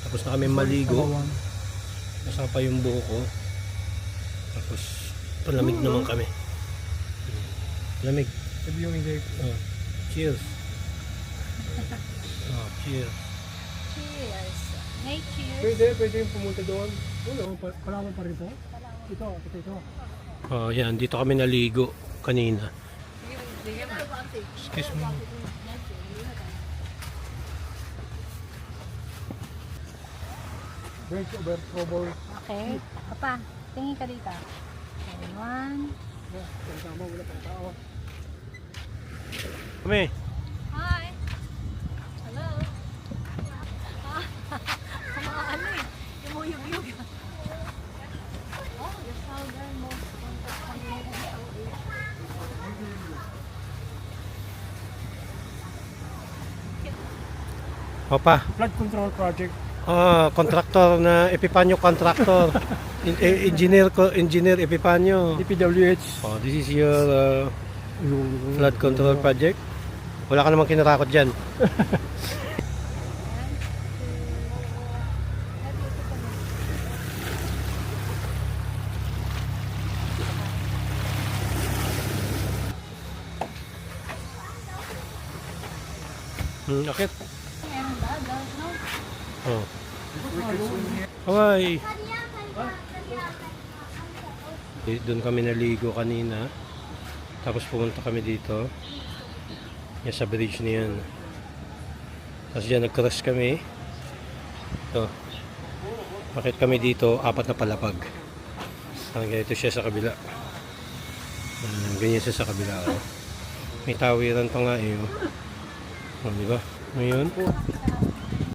Tapos na kami maligo. Basa pa yung buhok ko. Tapos palamig naman kami. Lamig. Oh. Cheers. Oh, cheers. Cheers. Hey, cheers. Pwede yung pumunta doon. Palawan pa rin to? Ito. Oh, yan. Dito kami naligo kanina. Excuse me. Bench over trouble. Okay. Papa, tingin ka dito. Okay, one. Tama, wala pang tao. Kami. Hi. Hello. Mga ano eh. Yumuyug-yug. Oh, the southernmost point of Panginoon. Opa. Flood control project. Ah, contractor na Epipanyo contractor. Engineer Epipanyo. DPWH. Oh, this is your flood control project. Wala ka namang kinarakot dyan. Akit. Meron dagat, no? Oh. Hawaii. Doon kami naligo kanina. Tapos pumunta kami dito. Yan sa bridge na yan. Tapos dyan nag-cross kami. Ito. Bakit kami dito? 4 na palapag. Parang ganito siya sa kabila. Ganyan siya sa kabila. Oh. May tawiran pa nga eh. Oh. Oh, di ba? Ngayon.